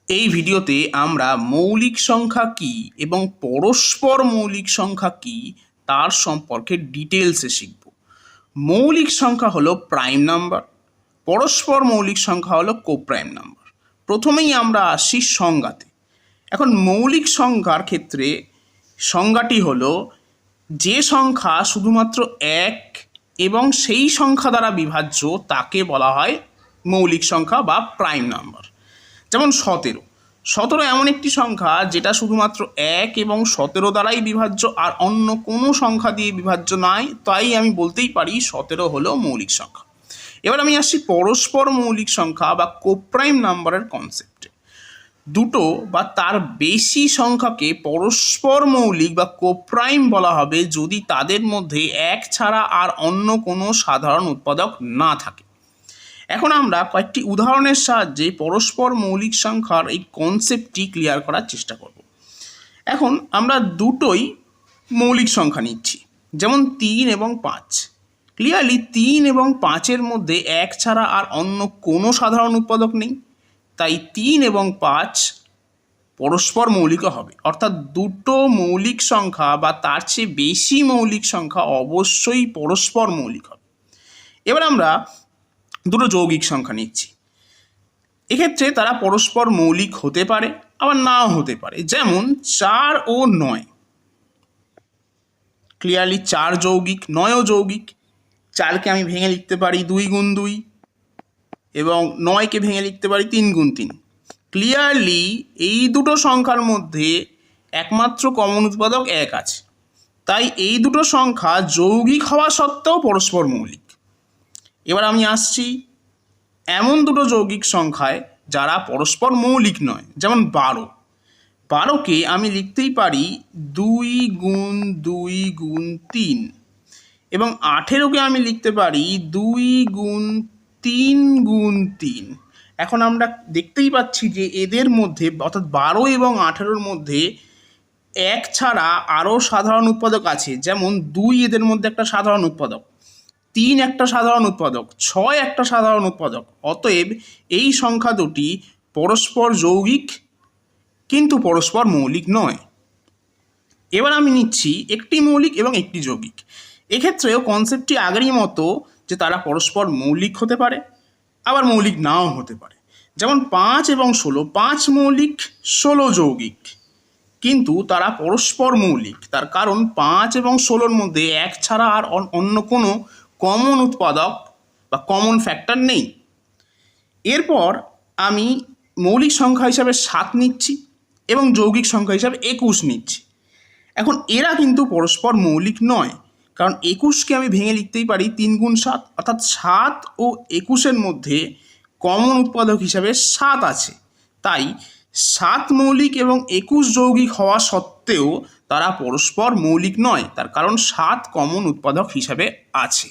এই ভিডিওতে আমরা মৌলিক সংখ্যা কী এবং পরস্পর মৌলিক সংখ্যা কী তার সম্পর্কে ডিটেলসে শিখব। মৌলিক সংখ্যা হলো প্রাইম নাম্বার, পরস্পর মৌলিক সংখ্যা হলো কোপ্রাইম নাম্বার। প্রথমেই আমরা আসি সংজ্ঞাতে। এখন মৌলিক সংখ্যার ক্ষেত্রে সংজ্ঞাটি হলো যে সংখ্যা শুধুমাত্র এক এবং সেই সংখ্যা দ্বারা বিভাজ্য তাকে বলা হয় মৌলিক সংখ্যা বা প্রাইম নাম্বার। যেমন 17। 17 এমন একটি সংখ্যা যেটা শুধুমাত্র 1 এবং 17 দ্বারাই বিভাজ্য, আর অন্য কোনো সংখ্যা দিয়ে বিভাজ্য নয়, তাই আমি বলতেই পারি 17 হলো মৌলিক সংখ্যা। এবার আমি আসছি পরস্পর মৌলিক সংখ্যা বা কোপ্রাইম নাম্বারের কনসেপ্টে। দুটো বা তার বেশি সংখ্যাকে পরস্পর মৌলিক বা কোপ্রাইম বলা হবে যদি তাদের মধ্যে এক ছাড়া আর অন্য কোনো সাধারণ উৎপাদক না থাকে। এখন আমরা কয়েকটি উদাহরণের সাহায্যে পরস্পর মৌলিক সংখ্যার এই কনসেপ্টটি ক্লিয়ার করার চেষ্টা করব। এখন আমরা দুটোই মৌলিক সংখ্যা নিচ্ছি, যেমন 3 এবং 5। ক্লিয়ারলি 3 এবং 5-এর মধ্যে এক ছাড়া আর অন্য কোনো সাধারণ উৎপাদক নেই, তাই 3 এবং 5 পরস্পর মৌলিক হবে। অর্থাৎ দুটো মৌলিক সংখ্যা বা তার চেয়ে বেশি মৌলিক সংখ্যা অবশ্যই পরস্পর মৌলিক হবে। এবার আমরা দুটো যৌগিক সংখ্যা নিচ্ছি। এক্ষেত্রে তারা পরস্পর মৌলিক হতে পারে আবার নাও হতে পারে, যেমন 4 ও 9। ক্লিয়ারলি 4 যৌগিক, 9ও যৌগিক। 4কে আমি ভেঙে লিখতে পারি 2 গুণ 2 এবং 9কে ভেঙে লিখতে পারি 3 গুণ 3। ক্লিয়ারলি এই দুটো সংখ্যার মধ্যে একমাত্র কমন উৎপাদক 1 আছে, তাই এই দুটো সংখ্যা যৌগিক হওয়া সত্ত্বেও পরস্পর মৌলিক। এবার আমি আসছি এমন দুটো যৌগিক সংখ্যায় যারা পরস্পর মৌলিক নয়, যেমন 12। 12কে আমি লিখতেই পারি 2 গুণ 2 গুণ 3 এবং 18কে আমি লিখতে পারি 2 গুণ 3 গুণ 3। এখন আমরা দেখতেই পাচ্ছি যে এদের মধ্যে অর্থাৎ 12 এবং 18-র মধ্যে এক ছাড়া আরও সাধারণ উৎপাদক আছে, যেমন 2 এদের মধ্যে একটা সাধারণ উৎপাদক, 3 একটা সাধারণ উৎপাদক, 6 একটা সাধারণ উৎপাদক। অতএব এই সংখ্যা দুটি পরস্পর যৌগিক কিন্তু পরস্পর মৌলিক নয়। এবার আমি নিচ্ছি একটি মৌলিক এবং একটি যৌগিক। এক্ষেত্রেও কনসেপ্টটি আগেরই মতো যে তারা পরস্পর মৌলিক হতে পারে আবার মৌলিক নাও হতে পারে। যেমন 5 এবং 16। 5 মৌলিক, 16 যৌগিক, কিন্তু তারা পরস্পর মৌলিক। তার কারণ 5 এবং 16-র মধ্যে এক ছাড়া আর অন্য কোনো কমন উৎপাদক বা কমন ফ্যাক্টর নেই। এরপর আমি মৌলিক সংখ্যা হিসাবে 7 নিচ্ছি এবং যৌগিক সংখ্যা হিসাবে 21 নিচ্ছি। এখন এরা কিন্তু পরস্পর মৌলিক নয়, কারণ 21কে আমি ভেঙে লিখতেই পারি 3 গুণ 7, অর্থাৎ 7 ও 21-এর মধ্যে কমন উৎপাদক হিসাবে 7 আছে। তাই 7 মৌলিক এবং 21 যৌগিক হওয়া সত্ত্বেও তারা পরস্পর মৌলিক নয়, তার কারণ 7 কমন উৎপাদক হিসাবে আছে।